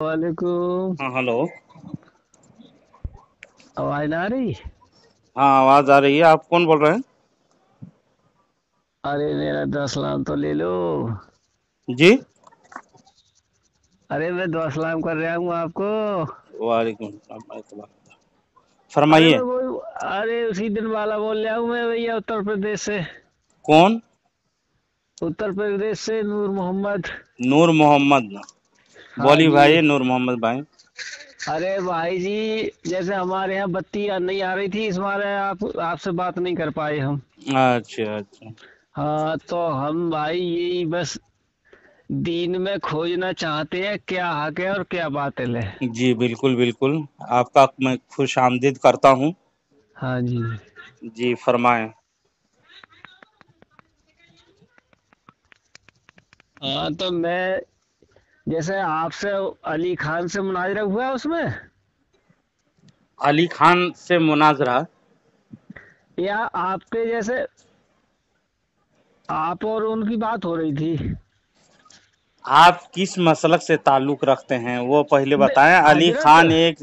वालेकुम। हाँ हेलो। आवाज ना आ रही? हाँ आवाज आ रही है। आप कौन बोल रहे हैं? अरे मेरा 10 लाख तो ले लो। जी। अरे मैं 10 लाख कर रहा हूँ आपको। वालेकुम सलाम वालेकुम। अरे मैं फरमाइए। वो अरे उसी दिन वाला बोल रहा हूँ मैं भैया, उत्तर प्रदेश से। कौन? उत्तर प्रदेश से नूर मोहम्मद। नूर मोहम्मद। हाँ बोली जी। भाई नूर मोहम्मद भाई। अरे भाई जी, जैसे हमारे यहाँ बत्ती नहीं आ रही थी, इस बार आपसे बात नहीं कर पाए हम। अच्छा अच्छा। हाँ तो हम भाई यही बस दीन में खोजना चाहते हैं, क्या हक है और क्या बातिल है। जी बिल्कुल बिल्कुल। आपका मैं खुश आमदीद करता हूँ। हाँ जी। जी फरमाएं। हाँ तो मैं जैसे आपसे अली खान से मुनाजरा हुआ है उसमें, अली खान से मुनाजरा। या आपके जैसे आप और उनकी बात हो रही थी। आप किस मसलक से ताल्लुक़ रखते हैं वो पहले बताएं। अली हजरत खान एक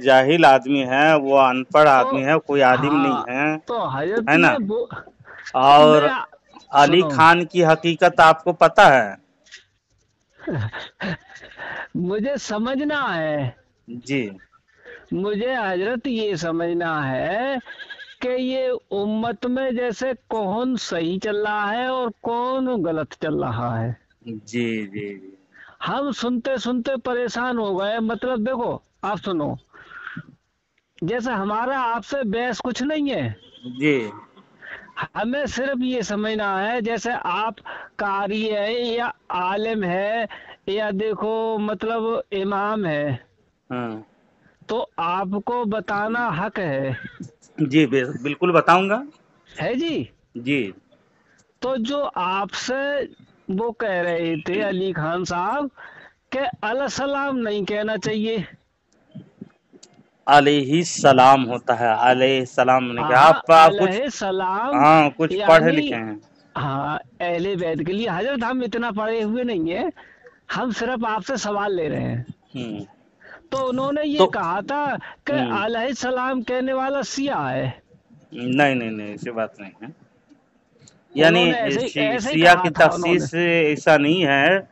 जाहिल आदमी है, वो अनपढ़ तो आदमी है, कोई आदिम नहीं हाँ है। तो हजरत है ना? मैं वो तो और मैं अली सुनो, खान की हकीकत आपको पता है? मुझे समझना है। जी। मुझे हजरत ये समझना है कि ये उम्मत में जैसे कौन सही चल रहा है और कौन गलत चल रहा है। जी जी जी। हम सुनते सुनते परेशान हो गए। मतलब देखो, आप सुनो, जैसे हमारा आपसे बहस कुछ नहीं है। जी हमें सिर्फ ये समझना है, जैसे आप कारी है या आलिम है या देखो मतलब इमाम है, हाँ। तो आपको बताना हक जी बिल्कुल बताऊंगा। है जी। जी। तो जो आपसे वो कह रहे थे अली खान साहब कि अलैहिस्सलाम नहीं कहना चाहिए। अलैहि सलाम होता है, अलैहि सलाम ने कहा। हाँ आप कुछ, अलैहिस्सलाम हाँ कुछ पढ़े यानी, लिखे हैं? हाँ अहले बैत के लिए हजरत हम इतना पढ़े हुए नहीं है, हम सिर्फ आपसे सवाल ले रहे हैं। हम्म। तो उन्होंने ये तो कहा था कि हम्म। अलैहिस्सलाम कहने वाला सिया है। नहीं नहीं नहीं, ऐसी बात नहीं है। यानी उन्होंने ऐसे ही सिया की कहा था उन्होंने। तखसीस ऐसा नहीं है,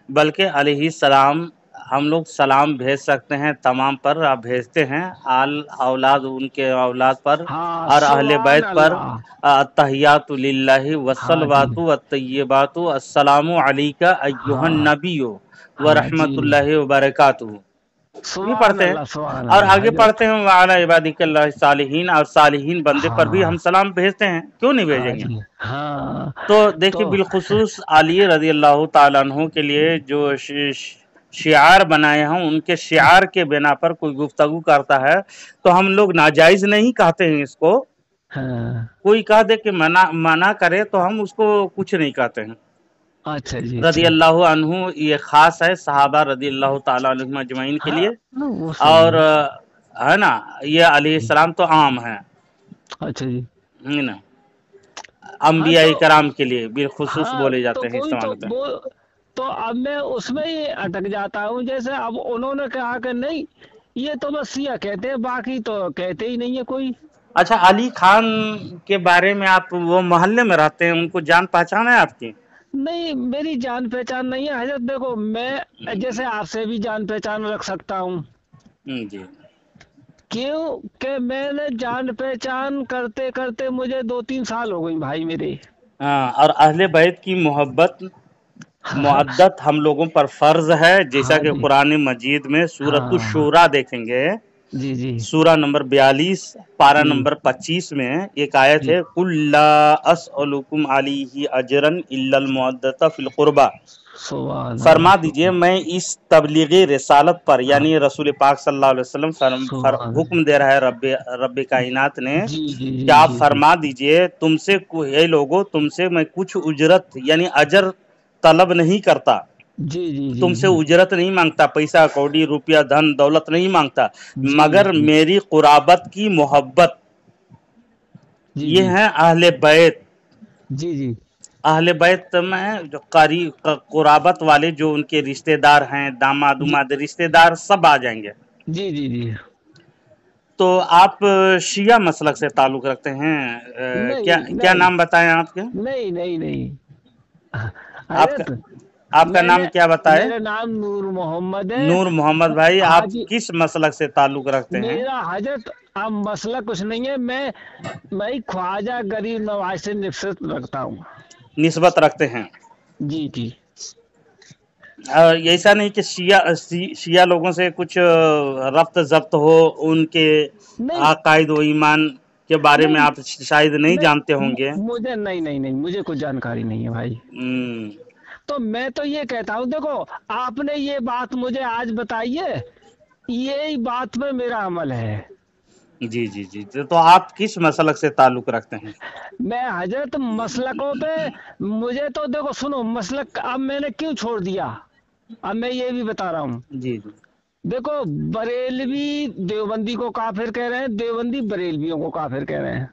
बल्कि अलैहि सलाम हम लोग सलाम भेज सकते हैं तमाम पर। आप भेजते हैं आल औलाद, उनके औलाद पर हाँ और अहले सुभान बैत पर। अल्लाह। अत्तहियातु लिल्लाहि हाँ जी। वस्सलवातु वत्तय्यिबातु अस्सलामु अलैका अय्युहन हाँ। नबिय्यु व हाँ जी। रहमतुल्लाहि व बरकातुहू। ये सुभान पढ़ते हैं। अल्लाह, सुभान और अल्लाह आगे हजरत। पढ़ते हैं वाला इबादिकल्लाह सालिहीन, और सालिहीन बंदे पर भी हम हाँ। सलाम भेजते हैं, क्यों नहीं हाँ भेजेंगे? जी। हाँ। तो देखिए, तो बिलखुसूस अली रज़ी अल्लाह ताला अन्हु के लिए जो शिआर बनाए हैं, उनके शिआर के बिना पर कोई गुफ्तगू करता है तो हम लोग नाजायज़ नहीं कहते हैं इसको। हाँ। कोई कह दे कि मना मना करे तो हम उसको कुछ नहीं कहते हैं। अच्छा जी, रज़ी अच्छा। अल्लाह अन्हु ये ख़ास है सहाबा रज़ी अल्लाह ताला अन्हुम अजमईन के हाँ लिए। वो सही और है। है ना, ये अलैहिस्सलाम तो आम अच्छा जी। है ना, हाँ अम्बिया तो कराम के लिए बिलखुसूस हाँ बोले तो जाते हैं, कोई इस्तेमाल तो होते हैं। वो तो अब मैं उसमें ही अटक जाता हूँ। जैसे अब उन्होंने कहा कि नहीं, ये तो बस सिया कहते हैं, बाकी तो कहते ही नहीं है कोई। अच्छा, अली खान के बारे में, आप वो मोहल्ले में रहते हैं, उनको जान पहचान है आपकी? नहीं, मेरी जान पहचान नहीं है हजरत। देखो मैं जैसे आपसे भी जान पहचान रख सकता हूँ। जी। क्यों कि मैंने जान पहचान करते करते मुझे 2-3 साल हो गई भाई मेरे। हाँ, और अहले बैत की मोहब्बत हाँ। मुअद्दत हम लोगों पर फ़र्ज़ है, जैसा हाँ कि जी। कुरान मजीद में सूरतुश हाँ शूरा देखेंगे, जी। जी सूरा नंबर 42 पारा जी। नंबर 25 में एक आयत जी है, कुल ला अस्अलुकुम अलैहि अजरन इल्लल मुअद्दत फिल कुर्बा। सुभान अल्लाह, फरमा दीजिए, सुभान। मैं इस तबलीगी रिसालत पर, हाँ। यानी रसूल पाक सल्लल्लाहु अलैहि वसल्लम सुभान हुक्म अल्लाह। दे रहा है रब कायनात ने जी जी कि जी आप जी जी। फरमा दीजिए, तुमसे हे लोगो, तुमसे मैं कुछ उजरत यानी अजर तलब नहीं करता, जी जी जी तुमसे जी उजरत नहीं मांगता, पैसा कौड़ी रुपया धन दौलत नहीं मांगता, जी मगर जी मेरी कुराबत की मोहब्बत। जी ये जी हैं अहले बैत। जी जी। अहले बैत में जो कुराबत वाले जो उनके रिश्तेदार हैं, दामाद जी उमाद रिश्तेदार सब आ जाएंगे। जी जी जी। तो आप शिया मसलक से ताल्लुक़ रखते हैं? क्या नहीं क्या नहीं नाम बताएं आपके? नहीं नहीं नहीं। आपका हजरत, आपका नाम मैंने क्या बताए? मेरा नाम नूर मोहम्मद है। नूर मोहम्मद भाई, आप हाजी, किस मसलक से ताल्लुक़ रखते हैं? मेरा हजरत अब मसला कुछ नहीं है, मैं ख्वाजा गरीब नवाज से निस्बत रखता हूँ। निस्बत रखते हैं। जी जी। ऐसा नहीं कि शिया लोगों से कुछ रब्त ज़ब्त हो, उनके नहीं अकायद व ईमान के बारे में नहीं आप शायद नहीं नहीं, जानते होंगे। मुझे नहीं नहीं नहीं, मुझे कुछ जानकारी नहीं है भाई। हम्म, तो मैं तो ये कहता हूँ, देखो आपने ये बात मुझे आज बताई है, यही बात पे मेरा अमल है। जी जी जी। तो आप किस मसलक से ताल्लुक़ रखते हैं? मैं हजरत मसलकों पे, मुझे तो देखो सुनो, मसलक अब मैंने क्यों छोड़ दिया, अब मैं ये भी बता रहा हूँ। जी जी। देखो बरेलवी देवबंदी को काफिर कह रहे हैं, देवबंदी बरेलवियों को काफिर कह रहे हैं।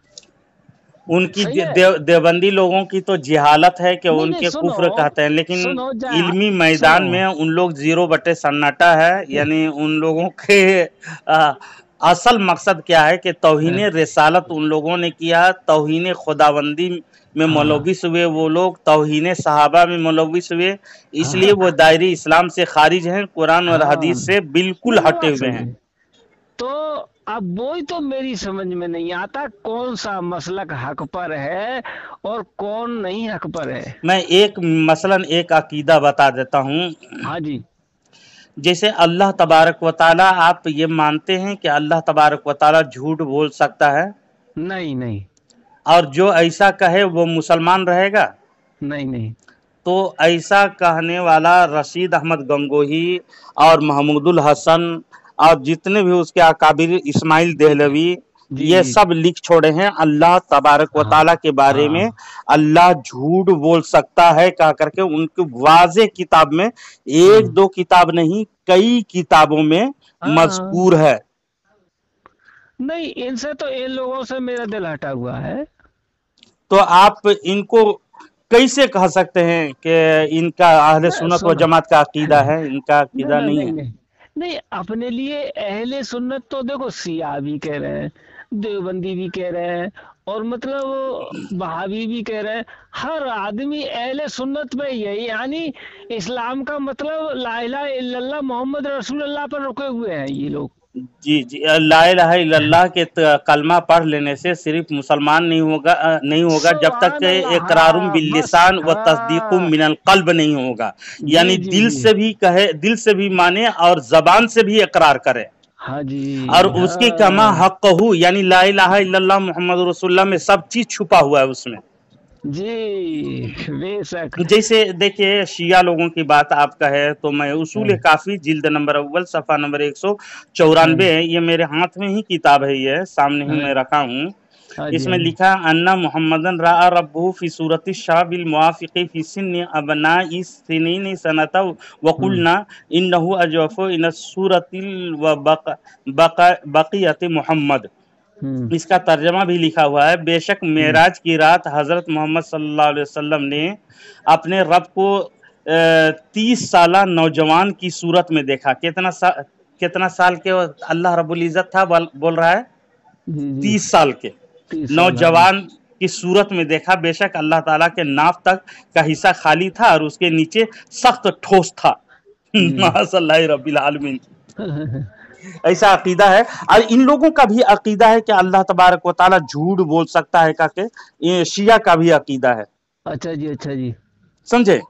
उनकी सही है। देवबंदी लोगों की तो जिहालत है कि नहीं नहीं, उनके सुनो कुफ्र कहते हैं, लेकिन सुनो जा इल्मी मैदान सुनो। में उन लोग 0/सन्नाटा है। यानी उन लोगों के आ, असल मकसद क्या है कि तौहीन रिसालत उन लोगों ने किया, तौहीन खुदाबंदी में हाँ मुलव्विस हुए वो लोग, तौहीन सहाबा में मुलव्विस हुए, इसलिए वो हाँ दायरे इस्लाम से खारिज हैं, कुरान और हाँ, हदीस से बिल्कुल नहीं वो हटे बात हुए सही हैं। है। तो अब वही तो मेरी समझ में नहीं आता, कौन सा मसलक हक पर है और कौन नहीं हक पर है। मैं मसलन एक अकीदा बता देता हूँ। हाँ जी। जैसे अल्लाह तबारक व ताला, आप ये मानते हैं कि अल्लाह तबारक व ताला झूठ बोल सकता है? नहीं नहीं और जो ऐसा कहे वो मुसलमान रहेगा? नहीं नहीं। तो ऐसा कहने वाला रशीद अहमद गंगोही और महमूदुल हसन और जितने भी उसके अकाबिर, इस्माइल देहलवी, जी ये जी। सब लिख छोड़े हैं अल्लाह तबारक व हाँ ताला के बारे में। हाँ अल्लाह झूठ बोल सकता है कह करके उनकी वाज़े किताब में, एक हाँ दो किताब नहीं कई किताबों में हाँ। मज़कूर है। नहीं, इनसे तो इन लोगों से मेरा दिल हटा हुआ है। तो आप इनको कैसे कह सकते हैं कि इनका अहले सुन्नत व सुनो, जमात का अकीदा है? इनका नहीं अकीदा नहीं नहीं नहीं है। नहीं नहीं, अपने लिए अहले सुन्नत तो देखो सिया भी कह रहे हैं, देवबंदी भी कह रहे हैं, और मतलब वहाबी भी कह रहे हैं। हर आदमी अहले सुन्नत पे ही है, यानी इस्लाम का मतलब ला इलाहा इल्लल्लाह मोहम्मद रसूलुल्लाह पर रुके हुए हैं ये लोग। जी जी। ला इलाहा इल्लल्लाह के कलमा पढ़ लेने से सिर्फ मुसलमान नहीं होगा जब तक सुभान कि अल्लाह, इकरारुम हाँ बस, बिल्लिसान व तस्दीकुम हाँ। मिनल कल्ब नहीं होगा। जी यानी जी दिल जी। से भी कहे, दिल से भी माने और जबान से भी इकरार करे, हाँ और जी उसकी कमा हाँ। हक़्क़हू, यानी ला इलाहा इल्लल्लाह मुहम्मद रसूलुल्लाह में सब चीज छुपा हुआ है उसमें। जी बेशक। जैसे देखिए शिया लोगों की बात आप कहे तो मैं उसूल हाँ काफी जिल्द नंबर अव्वल सफ़ा नंबर हाँ 194, ये मेरे हाथ में ही किताब है, ये सामने ही हाँ मैं रखा हूँ। हाँ जी हाँ इसमें जी। लिखा अन्ना मुहम्मदन रआ रब्बहु फी सूरति शाबिल मुआफ़िक़ि फी सिन्नि अबनाइ सिनीन सनता हम्म वकुलना इन्नहु अजवफु इन सूरतिल व बक़ियत मुहम्मद। हम्म इसका तर्जमा भी लिखा हुआ है। बेशक हम्म मेराज की रात हज़रत मोहम्मद सल्लल्लाहु अलैहि वसल्लम ने अपने रब को 30 साला नौजवान की सूरत में देखा। कितना साल के अल्लाह रब्बुल इज़्ज़त था, बोल रहा है जी जी। 30 साल के 30 साल, हाँ जी। नौजवान की सूरत में देखा। बेशक अल्लाह ताला के नाफ तक का हिस्सा खाली था और उसके नीचे सख्त ठोस था। जी। माशाअल्लाह रब्बिल आलमीन। ऐसा अकीदा है। और इन लोगों का भी अकीदा है कि अल्लाह तबारक व ताला झूठ बोल सकता है करके, ये शिया का भी अकीदा है। अच्छा जी, अच्छा जी। समझे?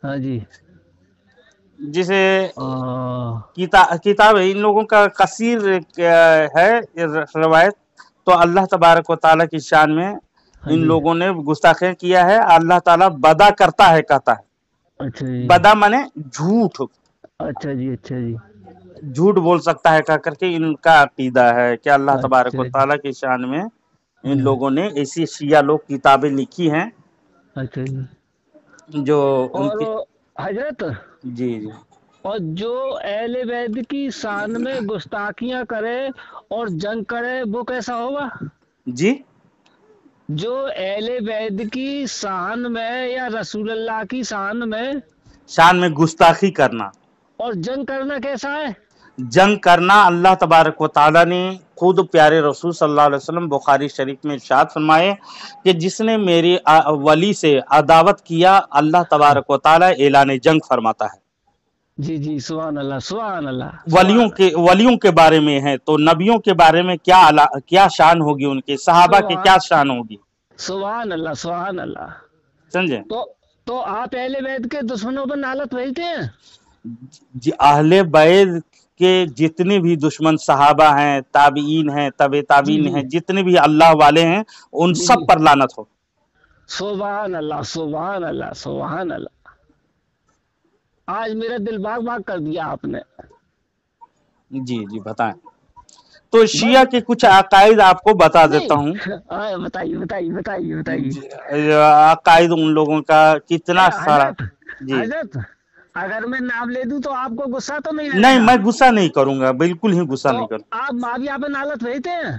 हाँ जी। जिसे आ, किताब है इन लोगों का कसीर है रवायत। तो अल्लाह तबारक व ताला की शान में हाँ इन जी। लोगों ने गुस्ताखियां किया है। अल्लाह ताला बदा करता है कहता है। अच्छा जी। बदा माने झूठ, अच्छा जी, अच्छा जी। झूठ बोल सकता है कह करके इनका अकीदा है कि अल्लाह तबारक व अच्छा जी। ताला की शान में इन हाँ, लोगों ने ऐसी शिया लोग किताबें लिखी हैं अच्छा जी। जो और उनकी। हजरत, जी जी। और जो अहले बैत की शान में गुस्ताखियां करे और जंग करे वो कैसा होगा? जी जो अहले बैत की शान में या रसूल अल्लाह की शान में गुस्ताखी करना और जंग करना कैसा है? जंग करना अल्लाह तबारक व तआला ने खुद प्यारे रसूल सल्लल्लाहु अलैहि वसल्लम बुखारी शरीफ में इरशाद फरमाए कि जिसने मेरी वली से अदावत किया अल्लाह तबारक व तआला ऐलान जंग फरमाता है। जी जी, सुभान अल्लाह, सुभान अल्लाह। वलियों के बारे में है तो नबियों के बारे में क्या शान होगी, उनके सहाबा की क्या शान होगी। सुभान अल्लाह, सुभान अल्लाह। समझे? तो आप अहले बैत के दुश्मनों पर नालत भेजते हैं? अहले बैत के जितने भी दुश्मन सहाबा हैं, ताबीन हैं, तबे ताबीन हैं, जितने भी अल्लाह वाले हैं, उन सब पर लानत हो। सुभान अल्लाह, सुभान अल्लाह, सुभान अल्लाह। आज मेरा दिल बाग बाग कर दिया आपने। जी जी, बताएं। तो शिया के कुछ अकायद आपको बता देता हूँ। बताइए बताइए बताइए बताइए। अकायद उन लोगों का कितना सारा। जी, हजरत अगर मैं नाम ले दूं तो आपको गुस्सा तो नहीं? नहीं, मैं गुस्सा नहीं करूंगा, बिल्कुल ही गुस्सा नहीं करूंगा। आप माविया पे नालत भेजते हैं?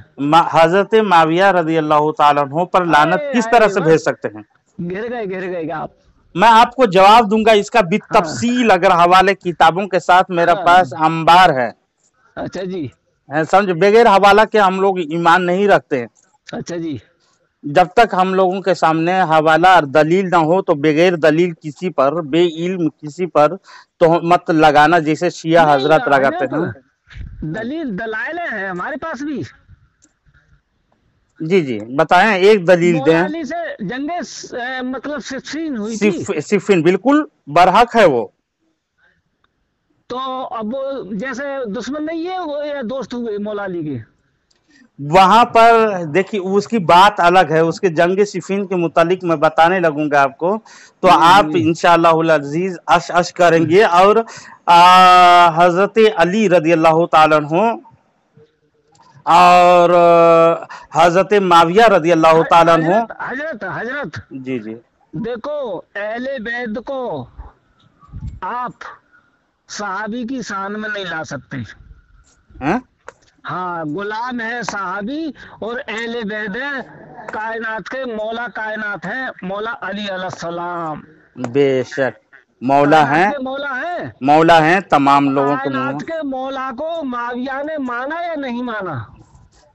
हजरत माविया रजी अल्लाह ताला अन्हु पर लानत किस तरह से भेज सकते हैं? गिर गए आप। मैं आपको जवाब दूंगा इसका बितफसील, अगर हवाले किताबों के साथ मेरे पास अंबार है। अच्छा जी, समझ, बगैर हवाला के हम लोग ईमान नहीं रखते हैं। अच्छा जी। जब तक हम लोगों के सामने हवाला और दलील ना हो तो बगैर दलील किसी पर, बे इल्म किसी पर तो मत लगाना, जैसे शिया हजरत लगाते हैं। दलील दलाइल है हमारे पास भी। जी जी, बताएं, एक दलील दें। से जंगे मतलब सिफिन हुई थी। सिफिन बिल्कुल बरहक है वो। तो अब वो जैसे दुश्मन नहीं है वो, या दोस्त हुए मौला अली के। वहां पर देखिए उसकी बात अलग है, उसके जंग सिफिन के मुतालिक मैं बताने लगूंगा आपको, तो आप इंशाअल्लाह अजीज अश करेंगे। और हजरत अली रजी अल्लाह ताला अन्हु और हजरत माविया रजी अल्लाह ताला अन्हु। हजरत जी जी, देखो अहले बैत को आप सहाबी की शान में नहीं ला सकते हैं? हाँ, गुलाम है सहाबी और अहले बैत है कायनात के मौला, कायनात है मौला अली अलैहिस्सलाम। बेशक मौला है, मौला है तमाम लोगों के मौला को माविया ने माना या नहीं माना?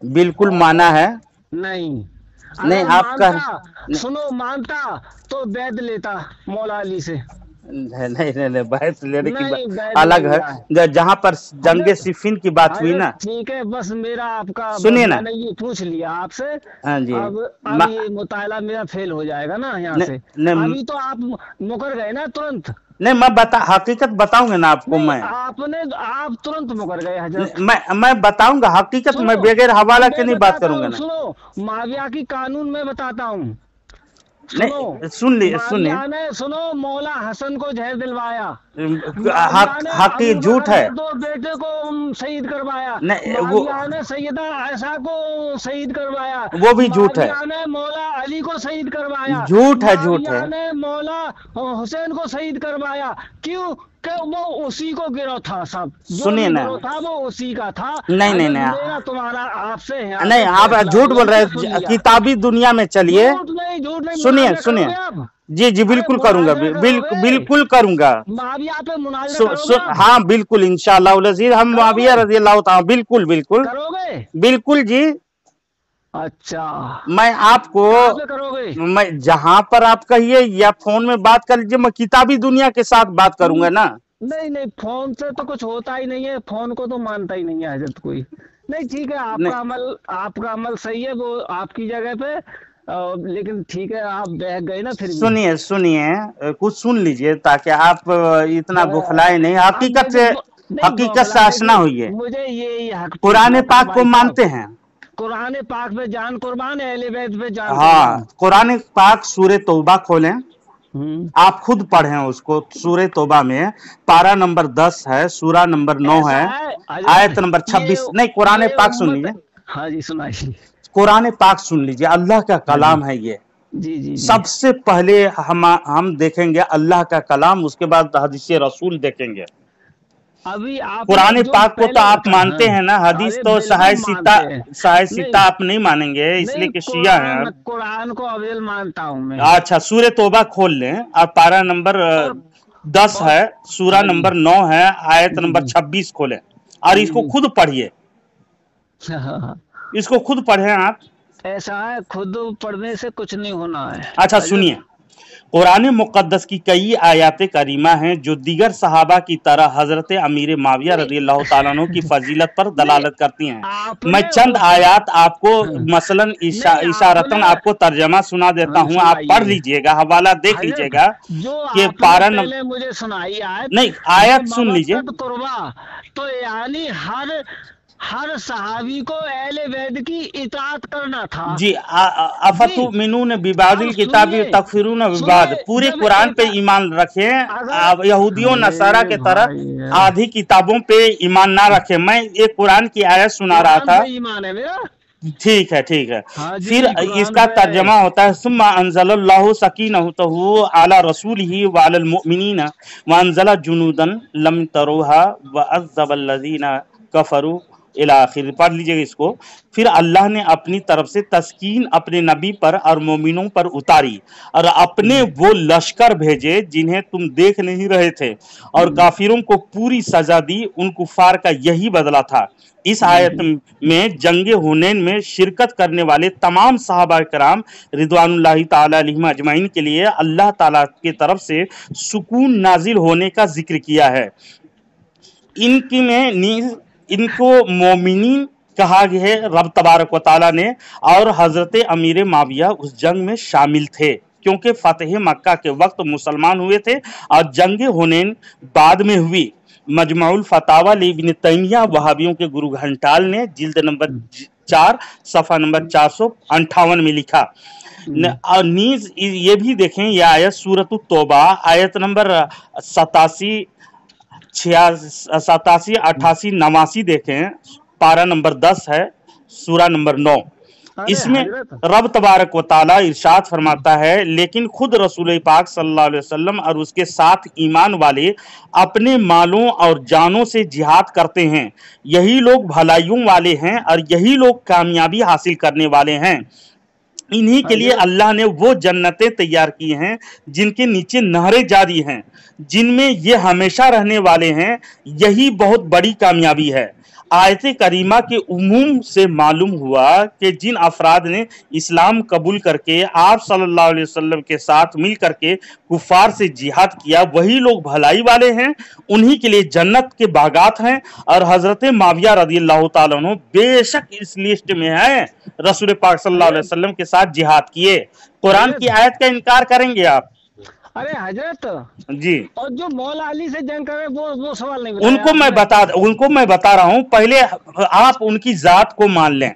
बिल्कुल माना है। नहीं आपका सुनो, मानता तो बैत लेता मौला अली से। नहीं, बैत लेने की बात अलग है। जहाँ पर जंगे सिफिन की बात हुई ना, ठीक है, बस मेरा आपका सुनिए ना, मैंने ये पूछ लिया आपसे। हाँ जी, अब ये मुताला मेरा फेल हो जाएगा ना यहाँ से। अभी तो आप मुकर गए ना तुरंत। नहीं, मैं हकीकत बताऊंगा ना आपको। आप तुरंत मुकर गए हजरत। मैं बताऊंगा हकीकत, मैं बगैर हवाला के नहीं बात करूंगा ना। सुनो, माविया की कानून में बताता हूँ। नहीं, सुनो, मौला हसन को जहर दिलवाया, हकी झूठ है। दो बेटे को शहीद करवाया, माविया ने सैयदा आयशा को शहीद करवाया, वो भी झूठ है। ने मौला अली को शहीद करवाया, झूठ है, झूठ है। ने मौला हुसैन को शहीद करवाया, क्यों? कि वो उसी को गिरो था सब। सुनिए ना, था वो उसी का था। नहीं, तुम्हारा आपसे है। नहीं, आप झूठ बोल रहे हैं। किताबी दुनिया में चलिए, झूठ नहीं। सुनिए जी जी, बिल्कुल करूंगा, बिल्कुल करूंगा। माविया पे मुनाज़रा हाँ बिल्कुल, इंशाअल्लाह अज़ीज़, हम माविया रज़ी अल्लाह ताला बिल्कुल करोगे, बिल्कुल जी। अच्छा, मैं आपको मैं जहां पर आप कहिए या फोन में बात कर लीजिए, मैं किताबी दुनिया के साथ बात करूंगा ना। नहीं, फोन से तो कुछ होता ही नहीं है, फोन को तो मानता ही नहीं है हजरत कोई। नहीं, ठीक है, आपका अमल सही है, वो आपकी जगह पे, लेकिन ठीक है, आप बह गए ना फिर। सुनिए कुछ सुन लीजिए ताकि आप इतना बुखलाए नहीं, हकीकत से आशना हुई। मुझे ये कुरान पाक को मानते हैं? कुरान पाक पे जान कुर्बान है, अहले बैत पे जान। हाँ, कुरान पाक सूरे तौबा खोलें, आप खुद पढ़ें उसको। सूरे तौबा में पारा नंबर 10 है, सूरा नंबर 9 है, आयत नंबर 26। नहीं, कुरान पाक सुन लीजिए। हाँ जी, सुनाइए। कुरान पाक सुन लीजिए, अल्लाह का कलाम है ये। जी। सबसे पहले हम देखेंगे अल्लाह का कलाम, उसके बाद हदीस रसूल देखेंगे। अभी आप कुरान जो पाक को तो पहले आप बताया, मानते हैं ना, हदीस अरे तो बिल्कुल मानते साहिब नहीं, सीता आप नहीं मानेंगे, इसलिए नहीं कि शिया हैं कुरान आप। कुरान को अव्वल मानता हूँ मैं। अच्छा, सूरह तौबा खोल लें, आप पारा नंबर और 10 और है, सूरा हाँ जी नंबर 9 है, आयत नंबर जी 26 खोलें और इसको जी खुद पढ़िए, हाँ, इसको खुद पढ़ें आप। ऐसा है, खुद पढ़ने से कुछ नहीं होना है अच्छा सुनिए, हजरत। कुरान मुक़द्दस की कई आयात करीमा हैं जो दीगर सहाबा की तरह हजरत अमीर माविया नहीं रज़ी अल्लाह ताला अन्हु की फजीलत पर नहीं, दलालत करती हैं। मैं आपने चंद उस आयात आपको नहीं, मसलन इशारतन आपने आपको तर्जमा सुना देता हूं, आप पढ़ सुनाइए लीजिएगा, हवाला देख हजरत, लीजिएगा जो कि आपने पहले मुझे सुनाई आयत, नहीं, ये आयत सुन लीजिए। मवक्कत कुर्बा, तो यानी हर हर सहाबी को अहले बैत की इताअत करना था जी, जी। अफतुमिनून बिबादिल अब किताबी सुनिए तकफिरून बिबाद, सुनिए, पूरे जब कुरान पे एक ईमान रखें, अगर यहूदियों नसारा अरे के तरह भाई आधी किताबों पे ईमान ना रखें। मैं एक कुरान की आयत सुना रहा कुरान था, पे ईमान है मेरा। ठीक है ठीक है। हाँ फिर जी, कुरान इसका पे है। तर्जमा होता है, सुम्मा अंज़लल्लाहु सकीनतहु अला रसूलिही व अलल मुमिनीना व अंज़ला जुनूदन लम तरूहा व अज़्ज़बल्लज़ीना कफरू इला आखिर। पढ़ लीजिएगा इसको। फिर अल्लाह ने अपनी तरफ से तस्कीन अपने नबी पर और मोमिनों पर उतारी और अपने वो लश्कर भेजे जिन्हें तुम देख नहीं रहे थे, और काफिरों को पूरी सजा दी। उन कुफार का यही बदला था। इस आयत में जंगे हुनैन में शिरकत करने वाले तमाम सहाबा कराम रिदवानुल्लाहि ताला अलैहिम अजमाइन के लिए अल्लाह ताला की तरफ से सुकून नाजिल होने का जिक्र किया है। इनकी में नीज इनको मोमिनीन कहा गया है रब तबारक व ताला ने, और हजरत अमीर माविया उस जंग में शामिल थे क्योंकि फतेह मक्का के वक्त मुसलमान हुए थे और जंग हुनैन बाद में हुई। मजमुउल फतावा इब्न तैमिया वहाबियों के गुरु घंटाल ने जिल्द नंबर 4 सफ़ा नंबर 458 में लिखा। और नीज ये भी देखें, यह आयत सूरत तौबा आयत नंबर 87 87 88 89 देखें, पारा नंबर 10 है, सूरा नंबर 9। अरे इसमें हजरत, रब तबारक व ताला इरशाद फरमाता है, लेकिन खुद रसूल पाक सल्लल्लाहु अलैहि वसल्लम और उसके साथ ईमान वाले अपने मालों और जानों से जिहाद करते हैं। यही लोग भलाइयों वाले हैं और यही लोग कामयाबी हासिल करने वाले हैं। इन्हीं के लिए अल्लाह ने वो जन्नतें तैयार की हैं जिनके नीचे नहरें जारी हैं, जिनमें ये हमेशा रहने वाले हैं। यही बहुत बड़ी कामयाबी है। आयत करीमा के उमूम से मालूम हुआ कि जिन अफराद ने इस्लाम कबूल करके आप सल्लल्लाहु अलैहि वसल्लम के साथ मिल करके कुफार से जिहाद किया, वही लोग भलाई वाले हैं। उन्हीं के लिए जन्नत के बागात हैं। और हजरत माविया रज़ियल्लाहु ताला अन्हु बेशक इस लिस्ट में है, रसूल पाक सल्लल्लाहु अलैहि वसल्लम के साथ जिहाद किए। कुरान की आयत का इनकार करेंगे आप? अरे हजरत जी, और जो मौला अली से जंग करे वो सवाल नहीं उनको मैं बता रहा हूं। पहले आप उनकी जात को मान लें,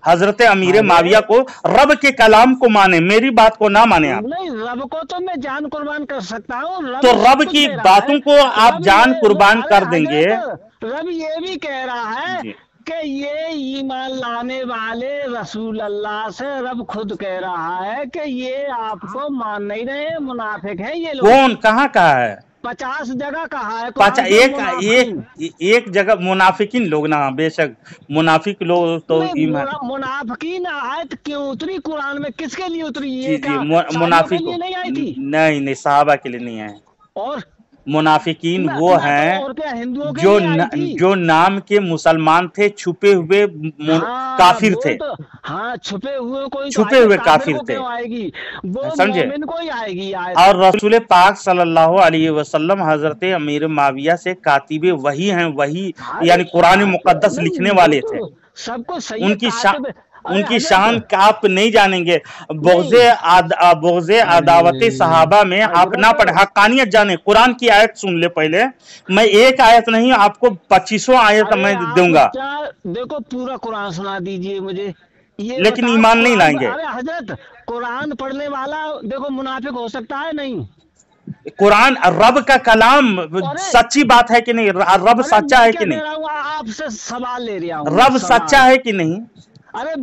हजरत अमीर माविया को, रब के कलाम को माने, मेरी बात को ना माने आप। नहीं, रब को तो मैं जान कुर्बान कर सकता हूँ। तो रब की बातों को आप जान कुर्बान कर देंगे। रब ये भी कह रहा है कि ये ईमान लाने वाले रसूल अल्लाह से रब खुद कह रहा है कि ये आपको मान नहीं रहे, मुनाफिक है ये लोग। कौन, कहाँ कहा है? 50 जगह कहा है। एक जगह मुनाफिकीन लोग ना, बेशक मुनाफिक लोग तो मुनाफिकीन आयत क्यों उतरी कुरान में, किसके लिए उतरी? ये मुनाफिक नहीं आई थी? नहीं, सहाबा के लिए नहीं है। और मुनाफिकीन वो हैं जो नाम के मुसलमान थे, छुपे हुए काफिर थे। हाँ, छुपे हुए काफिर थे, समझे? और रसूल पाक सल्लल्लाहु अलैहि वसल्लम हजरत अमीर माविया से कातिबे वही हैं, वही यानी कुरान मुकद्दस लिखने वाले थे। सबको उनकी शान का आप नहीं जानेंगे। बोग़्ज़े अदावत सहाबा में आप ना पढ़े, हक्कानियत जाने। कुरान की आयत सुन ले पहले, मैं एक आयत नहीं आपको 25 आयत मैं दूंगा। देखो पूरा कुरान सुना दीजिए मुझे, ये लेकिन ईमान नहीं लाएंगे। अरे हजरत, कुरान पढ़ने वाला देखो मुनाफिक हो सकता है? नहीं, कुरान रब का कलाम सच्ची बात है कि नहीं? रब सच्चा है कि नहीं? आपसे सवाल ले रहा हूँ, रब सच्चा है कि नहीं? अरे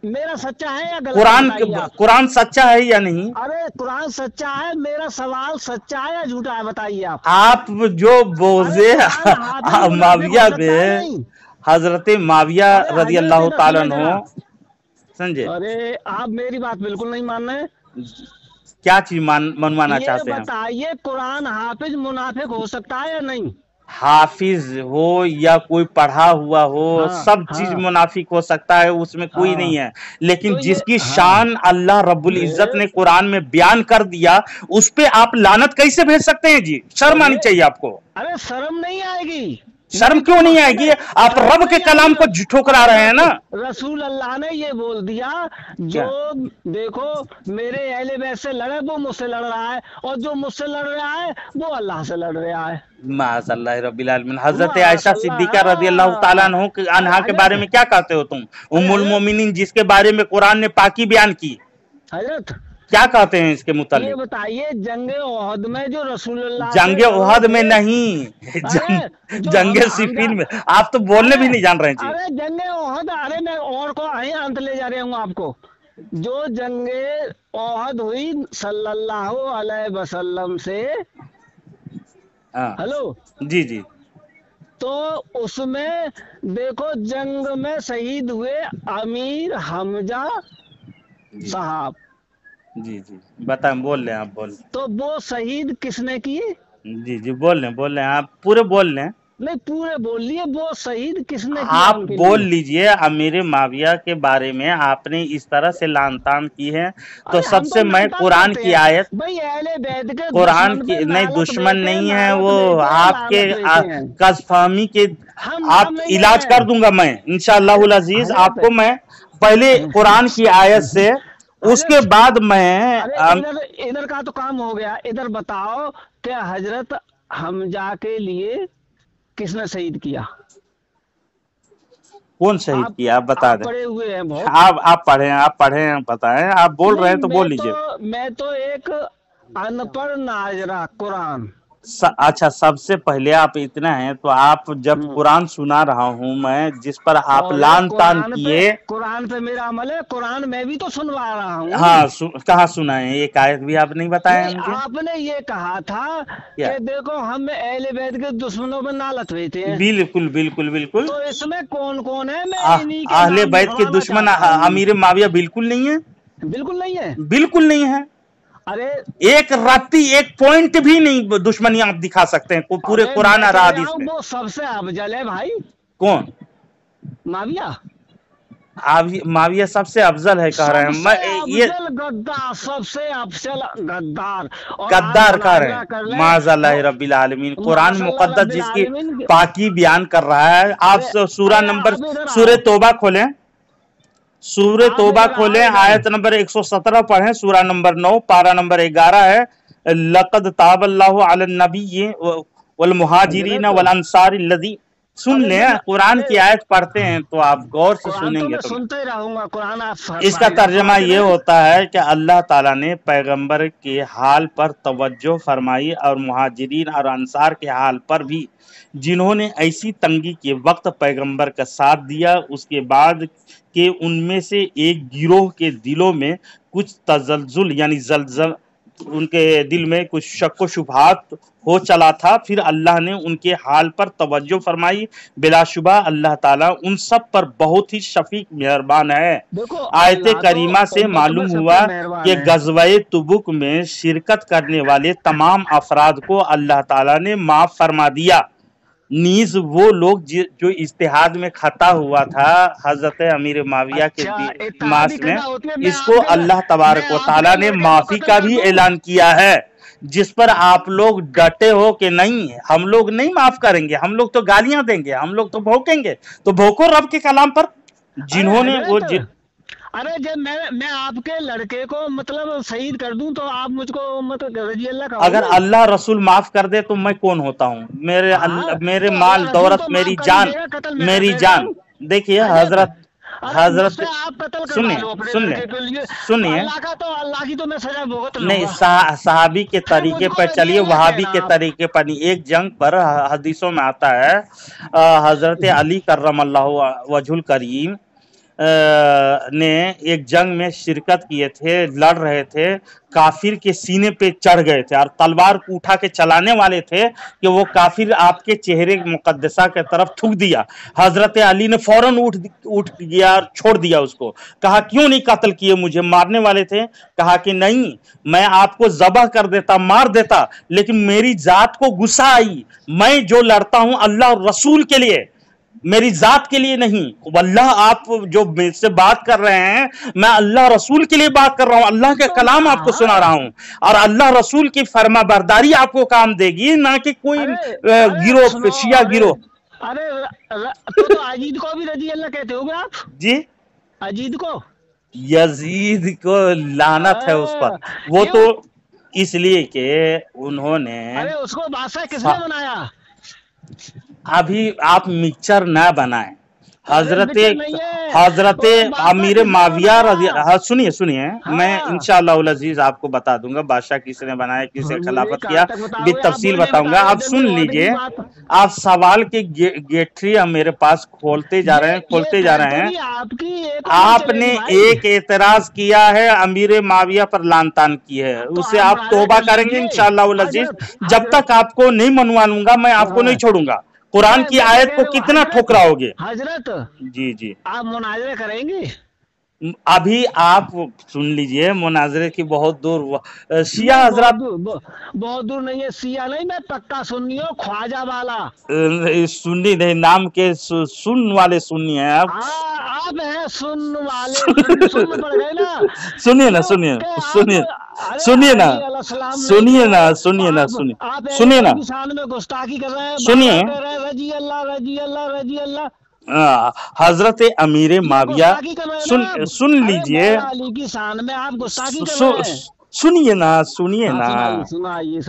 मेरा सच्चा है या गलत? कुरान बताइए आप। कुरान सच्चा है या नहीं? अरे कुरान सच्चा है, मेरा सवाल सच्चा है या झूठा है बताइए आप। आप जो बोझे अरे कुरान हाफिज माविया मुनाफिक हो सकता है में नहीं? हजरत माविया अरे रजी हजरत अल्लाह इधर ताला सुनिए अन्हो, जरा। समझे? अरे आप मेरी बात बिल्कुल नहीं मान रहे। क्या चीज मनवाना ये चाहते हैं? बताइए कुरान हाफिज मुनाफिक हो सकता है या नहीं? हाफिज हो या कोई पढ़ा हुआ हो, हाँ सब चीज हाँ मुनाफिक हो सकता है, उसमें कोई हाँ। नहीं है। लेकिन तो ये जिसकी हाँ शान अल्लाह रब्बुल इज्जत अरे ने कुरान में बयान कर दिया, उस पे आप लानत कैसे भेज सकते हैं जी? शर्म आनी अरे चाहिए आपको। अरे शर्म नहीं आएगी। शर्म यही तो क्यों नहीं मकसद आएगी? है, आप शर्म रब के नहीं कलाम को आएगी। ठुकरा रहे हैं ना। रसूल अल्लाह ने ये बोल दिया, क्या? जो देखो मेरे अहले बैत से लड़े वो मुझसे लड़ रहा है, और जो मुझसे लड़ रहा है वो अल्लाह से लड़ रहा है। माज़अल्लाह रब्बिल आलमीन। हजरत आयशा सिद्दीका माशाल्लाह। रज़ी अल्लाह ताला अन्हा के बारे में क्या कहते हो तुम? उम्मुल हजरत मोमिनीन, जिसके बारे में कुरान ने पाकी बयान की, हजरत क्या कहते हैं इसके ये मुतालिक? बताइए जंगे ओहद में जो रसूलुल्लाह से जंगे लड़े ओहद में थे, नहीं, अरे जो जंगे सिफीन में। आप तो बोलने भी नहीं जान रहे हैं जी। अरे जंगे ओहद, अरे मैं और को अंत ले जा रहा हूँ आपको। जो जंगे ओहद हुई सल्लल्लाहु अलैहि वसल्लम से, हाँ हेलो, जी जी तो उसमें देखो जंग में शहीद हुए अमीर हमजा जी साहब, जी जी बताएं, बोल रहे हैं आप, बोल। तो वो शहीद किसने किए? जी जी बोल रहे हैं आप, पूरे बोल रहे हैं। नहीं पूरे बोल लिए, वो शहीद किसने किया आप उनके बोल लिए? लीजिए। अमीर माविया के बारे में आपने इस तरह से लानतान की है, तो अरे हम सबसे मैं लानतान कुरान करते की हैं आयत, भाई, अहले बैत के कुरान दुश्मन की पे नहीं, लानत दुश्मन भेजते हैं, नहीं है लानत वो, भेजते हैं, आपके लानत भेजते हैं। कज़फहमी के हम आप नहीं इलाज है कर दूंगा मैं इंशाअल्लाह अजीज। हजरत। आपको मैं पहले कुरान की आयत से, उसके हजरत बाद मैं अरे इधर इधर का तो काम हो गया, इधर बताओ कि हजरत हमजा के लिए किसने शहीद किया? कौन शहीद आप किया? आप बता दें। पढ़े हुए हैं बहुत। आप पढ़े हैं, बताएं। आप बोल रहे हैं तो बोल लीजिए। मैं तो एक अनपढ़ नाजरा कुरान। अच्छा, सबसे पहले आप इतना है तो आप जब कुरान सुना रहा हूं मैं, जिस पर आप और लान तान किए, कुरान पे मेरा अमल है, कुरान मैं भी तो सुनवा रहा हूँ। हाँ कहाँ सुना है? एक आयत भी आप नहीं बताया मुझे। आपने ये कहा था क्या? कि देखो हम अहले बैत के दुश्मनों में नालत भेजते हैं। बिल्कुल बिल्कुल बिल्कुल। तो इसमें कौन कौन है? मैं इन्हीं के अहले नाम बैत के बताना दुश्मन चाहता हूँ। अमीर माविया बिल्कुल नहीं है, बिल्कुल नहीं है। बिल्कुल नहीं है। अरे एक रत्ती, एक पॉइंट भी नहीं दुश्मनी आप दिखा सकते हैं पूरे कुरान और हदीस में। वो सबसे अफजल है भाई। कौन? माविया। माविया सबसे अफजल है कह रहे हैं। मैं ये गद्दार, सबसे अफजल गद्दार, और गद्दार कह रहे हैं। माज़अल्लाह रब्बिल आलमीन। कुरान मुक़द्दस जिसकी पाकी बयान कर रहा है। आप सूरह तौबा खोलें, सूरह तौबा खोलें, आयत नंबर 117 पढ़ें, सूरा नंबर 9, पारा नंबर 11 है। लक़द ताबल्लाहु अलन नबी वल मुहाजिरीन वल अंसार लज़ी। सुन लें, कुरान की आयत पढ़ते हैं तो आप गौर से सुनेंगे तो सुनते रहूंगा कुरान। आप इसका तर्जमा ये होता है कि अल्लाह ताला ने पैगंबर के हाल पर तवज्जो फरमाई और मुहाजिरीन और अंसार के हाल पर भी, जिन्होंने ऐसी तंगी के वक्त पैगंबर का साथ दिया। उसके बाद के उनमें से एक गिरोह के दिलों में कुछ तजल्जुल यानी जलजल, उनके दिल में कुछ शक व शुबहात हो चला था। फिर अल्लाह ने उनके हाल पर तवज्जो फरमाई। बिलाशुबा अल्लाह ताला उन सब पर बहुत ही शफीक मेहरबान है। आयत करीमा से मालूम हुआ कि गज़वाए तुबुक में शिरकत करने वाले तमाम अफराद को अल्लाह ताला ने माफ फरमा दिया। नीज वो लोग जो इज्तिहाद में खता हुआ था हजरत अमीर माविया के मास में, इसको अल्लाह तबारक व तआला ने माफी का भी ऐलान किया है। जिस पर आप लोग डटे हो कि नहीं हम लोग नहीं माफ करेंगे, हम लोग तो गालियां देंगे, हम लोग तो भौंकेंगे, तो भौंको रब के कलाम पर। जिन्होंने वो अरे जब मैं आपके लड़के को मतलब शहीद कर दूं तो आप मुझको मतलब रजी अल्लाह का, अगर अल्लाह रसूल माफ कर दे तो मैं कौन होता हूँ? मेरे माल दौलत, मेरी जान। देखिए हजरत सुनिए अल्लाह की तो मैं सजा भुगत नहीं, सहाबी के तरीके पर चलिए, वहाबी के तरीके पर नहीं। एक जंग पर हदीसों में आता है, हजरत अली कर्रमल्लाहु वजहुल करीम ने एक जंग में शिरकत किए थे, लड़ रहे थे, काफिर के सीने पे चढ़ गए थे और तलवार को उठा के चलाने वाले थे कि वो काफिर आपके चेहरे मुकद्दसा के तरफ थूक दिया। हजरत अली ने फौरन उठ गया और छोड़ दिया उसको। कहा क्यों नहीं कत्ल किए, मुझे मारने वाले थे? कहा कि नहीं, मैं आपको जबह कर देता, मार देता, लेकिन मेरी जात को गुस्सा आई। मैं जो लड़ता हूं अल्लाह और रसूल के लिए, मेरी जात के लिए नहीं। अल्लाह, आप जो मुझसे बात कर रहे हैं, मैं अल्लाह रसूल के लिए बात कर रहा हूं, अल्लाह के कलाम आपको सुना रहा हूं, और अल्लाह रसूल की फरमा बरदारी आपको काम देगी, ना कि कोई गिरोह, शिया गिरोह। अरे तो अजीद को भी रजी अल्लाह कहते होगे आप? जी, अजीद को, यजीद को लानत है उस पर। वो तो इसलिए कि उन्होंने, अरे उसको बादशाह किसने बनाया? अभी आप मिक्सचर ना बनाएं। हजरत अमीर माविया सुनिए, मैं इंशाअल्लाह अजीज आपको बता दूंगा बादशाह किसने बनाया, किसे खिलाफत किया, भी तफसील बताऊंगा। आप सुन लीजिए, आप सवाल के गेटरी मेरे पास खोलते जा रहे हैं। आपने एक एतराज किया है, अमीर माविया पर लान तान की है, उसे आप तौबा करेंगे इंशाअल्लाह अजीज। जब तक आपको नहीं मनवा लूंगा मैं आपको नहीं छोड़ूंगा। कुरान की आयत को कितना ठुकराओगे? हजरत जी आप मुनाजरे करेंगे? अभी आप सुन लीजिए, मुनाजरे की बहुत दूर। शिया हजरत बहुत दूर नहीं है, शिया नहीं, मैं पक्का सुन्नी हूँ, ख्वाजा वाला। सुन्नी नहीं, नाम के सुन वाले सुन्नी है आप। आप हैं सुन वाले, सुन पड़ गए ना। सुनिए ना, सुनिए ना, में गुस्ताखी कर रहे हैं, सुनिए। रजी अल्लाह, रजी अल्लाह, रजी अल्लाह। हजरत अमीर माविया, सुन लीजिए, अली की शान में आप गुस्ताखी कर रहे हैं। सुनिए ना,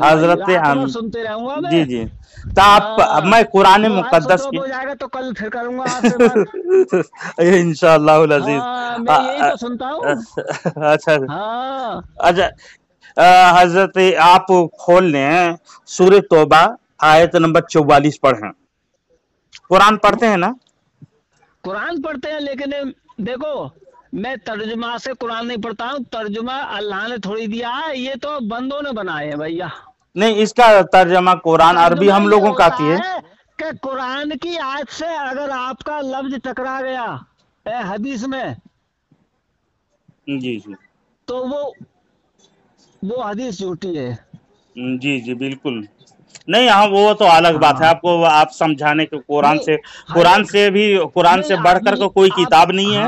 हजरत सुनते रहूंगा जी। तो आप, मैं कुरान मुकद्दस की हो जाएगा तो कल फिर करूंगा आपसे इंशाअल्लाह अजीज। मैं यही तो सुनता हूँ। अच्छा, हजरत आप खोल लें सूरह तौबा आयत नंबर 44 पढ़ें। कुरान पढ़ते हैं ना? कुरान पढ़ते हैं, लेकिन देखो मैं तर्जुमा से कुरान नहीं पढ़ता हूँ, तर्जुमा अल्लाह ने थोड़ी दिया है, ये तो बंदों ने बनाए हैं भैया। नहीं, इसका तर्जुमा कुरान अरबी हम लोगों का आती है कि कुरान की आयत से अगर आपका लफ्ज टकरा गया हदीस में, जी, तो वो हदीस झूठी है। जी बिल्कुल नहीं। हाँ, वो तो अलग बात है, आपको आप समझाने के कुरान से बढ़कर को कोई किताब नहीं है।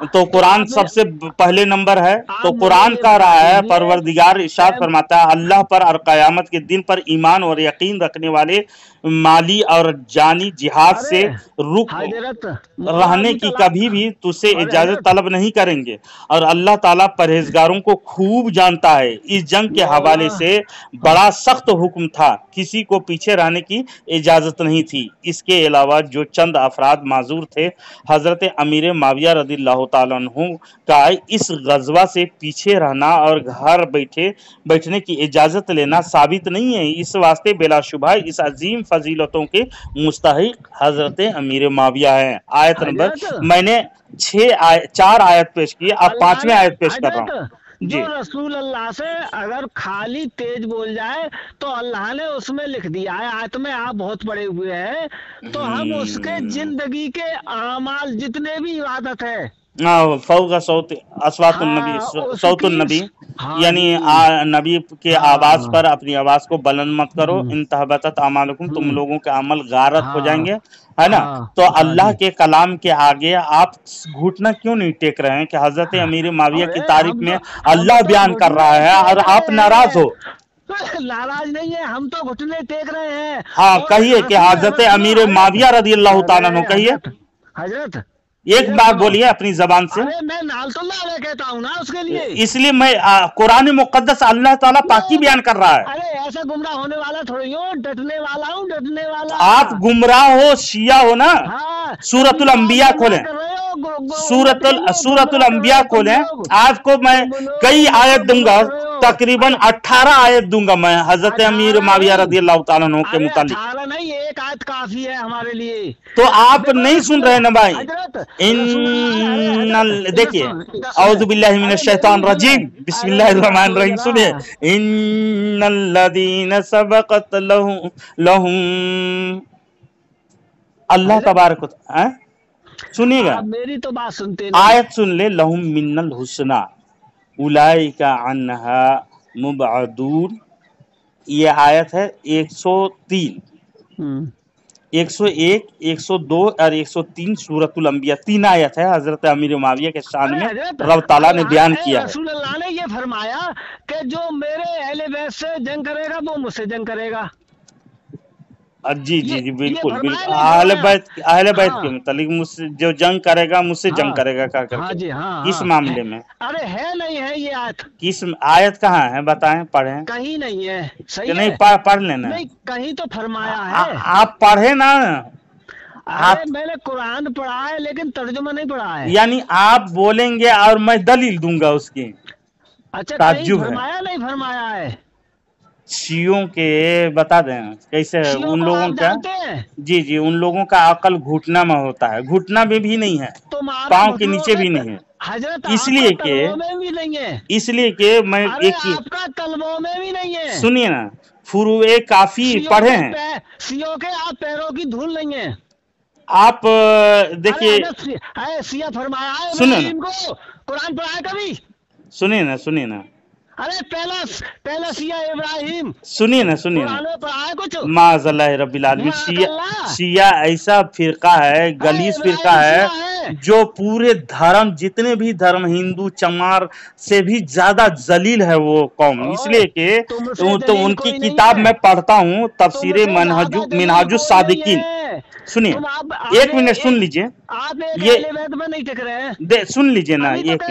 तो कुरान सबसे पहले नंबर है। तो कुरान कह रहा है, परवरदिगार इरशाद फरमाता है, अल्लाह पर और क़यामत के दिन पर ईमान और यकीन रखने वाले माली और जानी जिहाद से रुक रहने की कभी भी तुझसे इजाजत तलब नहीं करेंगे, और अल्लाह ताला परहेजगारों को खूब जानता है। इस जंग के हवाले से बड़ा सख्त हुक्म था, किसी को पीछे रहने की इजाजत नहीं थी। इसके अलावा जो चंद अफराद माजूर थे, हजरत अमीर माविया रदिल्लाहु ताला अन्हु का इस गजवा से पीछे रहना और घर बैठने की इजाजत लेना साबित नहीं है। इस वास्ते बिलाशुबा इस अजीम फजीलतों के मुस्तहिक हजरत अमीर माविया है। आयत नंबर मैंने 4 आयत पेश की, अब 5वें आयत पेश कर रहा हूँ। जो रसूल अल्लाह से अगर खाली तेज बोल जाए तो अल्लाह ने उसमें लिख दिया है, आयत में आप बहुत पढ़े हुए हैं, तो हम उसके जिंदगी के आमाल जितने भी इबादत है, फौका सौतुन नबी, यानी नबी के आवाज पर अपनी आवाज को बुलंद मत करो। इन तहबतत अमालुकुम, तुम लोगों के अमल गारत हो जाएंगे, है ना। तो अल्लाह के कलाम के आगे आप घुटना क्यों नहीं टेक रहे हैं कि हजरत अमीर माविया की तारीफ में अल्लाह बयान कर रहा है और आप नाराज हो? नाराज नहीं है, हम तो घुटने टेक रहे हैं। हाँ, कहिए कि हजरत अमीर माविया रदियल्लाहु ताला अन्हु, कहिए हजरत एक बार बोलिए अपनी जबान से। अरे मैं नालतुल्लाह कहता हूँ ना उसके लिए, इसलिए मैं कुरान मुकद्दस अल्लाह ताला पाकी बयान कर रहा है। अरे ऐसा गुमराह होने वाला थोड़ी हो, डटने वाला हूँ, डटने वाला। आप गुमराह हो, शिया हो ना। हाँ, सूरतुल अंबिया खोलें, सूरतुल अंबिया खोलें, आपको मैं कई आयत दूंगा, तकरीबन 18 आयत दूंगा मैं हजरत अमीर माविया रज़ियल्लाहु ताला अन्हु के मुतालिक। 18 नहीं, एक आयत काफी है हमारे लिए। तो आप नहीं सुन रहे ना भाई। देखिए, औज़ु बिल्लाहि मिनश शैतानिर रजीम, बिस्मिल्लाहिर रहमानिर रहीम, सुनिए। इन्नल्लज़ीना सबक़त लहुम, अल्लाह तबारक व तआला, सुनिएगा, मेरी तो बात सुनते आयत सुन ले, लहुम मिन्नल हुस्ना उलाइका अन्हा मुबअदून, ये आयत है 103, 101, 102 और 103 सूरतुल अंबिया, 3 आयत है हजरत अमीर माविया के शान में रब ताला ने बयान किया है। रसूल अल्लाह ने ये फरमाया कि जो मेरे अहले बैत से जंग करेगा वो मुझसे जंग करेगा। जी जी जी, बिल्कुल बिल्कुल, अहले बैत के मुतालिक मुझसे जो जंग करेगा मुझसे जंग करेगा क्या करके। हाँ जी, हाँ, किस मामले में? अरे है नहीं है ये आयत? किस आयत कहाँ है बताएं, पढ़ें। कहीं नहीं है, सही नहीं, पढ़ लेना। नहीं, कहीं तो फरमाया है। आप पढ़े ना। अरे मैंने कुरान पढ़ा है लेकिन तर्जुमा नहीं पढ़ा है। यानी आप बोलेंगे और मैं दलील दूंगा उसकी। अच्छा, कहीं फरमाया नहीं फरमाया है? शियों के बता दें कैसे उन लोगों का, जी जी, उन लोगों का अकल घुटना में होता है, घुटना में भी नहीं है, पाँव के नीचे भी नहीं है, इसलिए कि मैं आपका तलबों में भी नहीं है। सुनिए ना, फुरुए काफी पढ़े हैं, सियों के आप पैरों की धूल नहीं है। आप देखिए, सिया फरमाया है, सुनिए इनको कुरान पढ़ा कभी? सुनिए ना, अरे पहला सिया इब्राहिम, सुनिए ना, कुछ माज़ल्लाह रब्बिल आलमीन। शिया ऐसा फिरका है, गलीस फिरका है, जो पूरे धर्म, जितने भी धर्म, हिंदू चमार से भी ज्यादा जलील है वो कौम, इसलिए कि तो उनकी किताब मैं पढ़ता हूँ, तफसीरे मिनहाजुस सादिकीन। सुनिए, 1 मिनट सुन लीजिए, ये नहीं टिक रहे हैं, सुन लीजिए ना, एक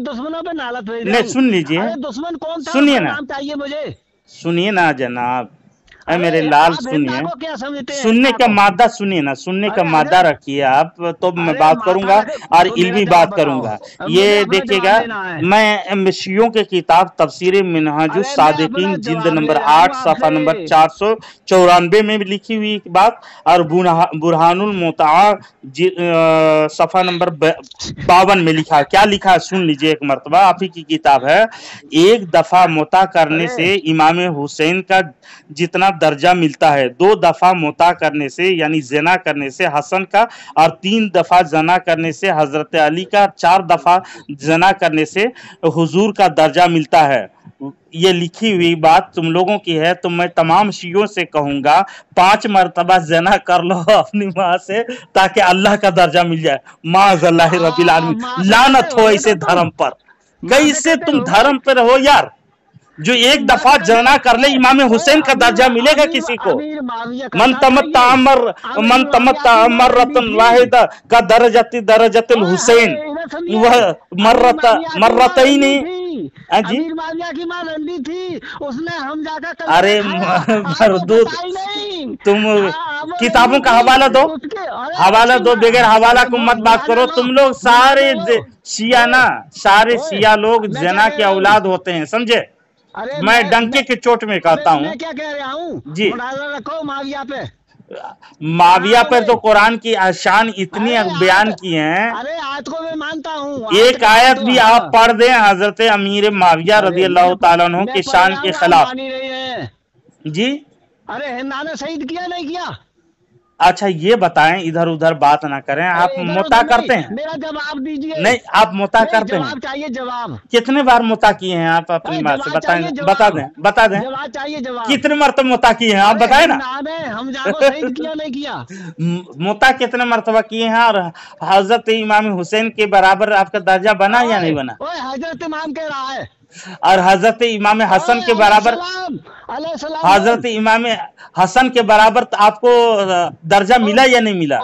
दुश्मनों पे नालत नहीं, सुन लीजिए, दुश्मन कौन था, सुनिए ना, नाम चाहिए मुझे, सुनिए ना जनाब, मेरे लाल सुनिए, सुनने का मादा सुनिए ना, सुनने का मादा रखिए आप, तो मैं बात करूंगा और इल्मी बात करूंगा। ये देखिएगा, मैं शियों के किताब तफसीर मिनहाजुस सादिकीन जिल्द नंबर 8 सफ़ा नंबर 494 में भी लिखी हुई बात, और बुरहानुल मुतआ सफ़ा नंबर 52 में लिखा। क्या लिखा है सुन लीजिए एक मरतबा, आप ही की किताब है। एक दफा मुता करने से इमाम हुसैन का जितना दर्जा मिलता है, 2 दफा मुता करने से यानी जना करने से हसन का, और 3 दफा जना करने से हजरत अली का, 4 दफा जना करने से हुजूर का दर्जा मिलता है। ये लिखी हुई बात तुम लोगों की है, तो मैं तमाम शियों से कहूंगा 5 मरतबा जना कर लो अपनी माँ से, ताकि अल्लाह का दर्जा मिल जाए। माज़ल्लाह रब्बिल आलमीन, लानत हो ऐसे धर्म पर। कैसे तुम धर्म पर हो यार, जो एक दफा जना कर ले इमाम हुसैन का दर्जा मिलेगा किसी को? मन तमत्ता मर्रतन वाहिदा का दरजतुल हुसैन, वह मर्रतैन जी, की मां रंडी थी, उसने हम जाकर, अरे मरदूद, तुम किताबों का हवाला दो, बगैर हवाला को मत बात करो। तुम लोग सारे शिया ना, सारे शिया लोग जना के औलाद होते हैं, समझे? मैं डंके के चोट में कहता हूँ। मैं क्या कह रहा हूँ जी, रखो माविया पर तो कुरान की शान इतनी बयान की हैं। अरे आयत को मैं मानता हूँ, एक आयत भी आप पढ़ दें हजरत अमीर माविया रज़ियल्लाहु ताला अन्हु के शान के खिलाफ जी। अरे हिंदा ने शहीद किया नहीं किया? अच्छा ये बताएं, इधर उधर बात ना करें। आप मुता करते हैं? मेरा जवाब दीजिए। नहीं, आप मुता करते हैं? जवाब चाहिए, जवाब। कितने बार मुता किए हैं आप अपनी बात से बताएं, बता दें। जवाब चाहिए, जवाब। कितने मरतबा मुता किए हैं आप बताएं ना। हम जाको शहीद किया नहीं किया? मुता कितने मरतबा किए हैं, और हजरत इमाम हुसैन के बराबर आपका दर्जा बना या नहीं बना? हजरत इमाम कह रहा है, और हजरत इमाम हसन के बराबर, हजरत इमाम हसन के बराबर तो आपको दर्जा मिला या नहीं मिला?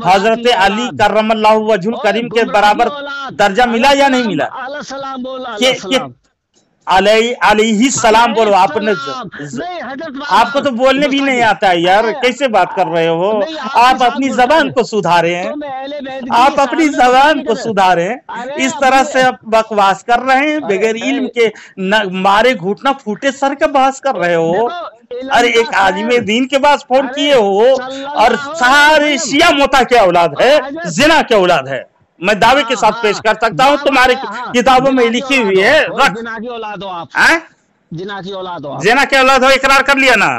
हजरत अली करमल्लाहु वजहुल करीम के बराबर दर्जा मिला या नहीं मिला? अलैहि सलाम बोलो आपने। नहीं हजरत आपको तो बोलने भी नहीं आता है यार, कैसे बात कर रहे हो आप? अपनी जबान को सुधारें, आप अपनी जबान को सुधारें। इस तरह से आप बकवास कर रहे हैं, बगैर इल्म के मारे घुटना फूटे सर का बहस कर रहे हो। अरे एक आदमी दीन के पास फोन किए हो और सारे शिया मोता के औलाद है, जिना के औलाद है। मैं दावे के साथ पेश कर सकता हूँ, तुम्हारी किताबों में लिखी हुई है। जिना की औलाद हो आप, हैं? जिना की औलाद हो आप। जिना के औलाद हो, इकरार कर लिया ना।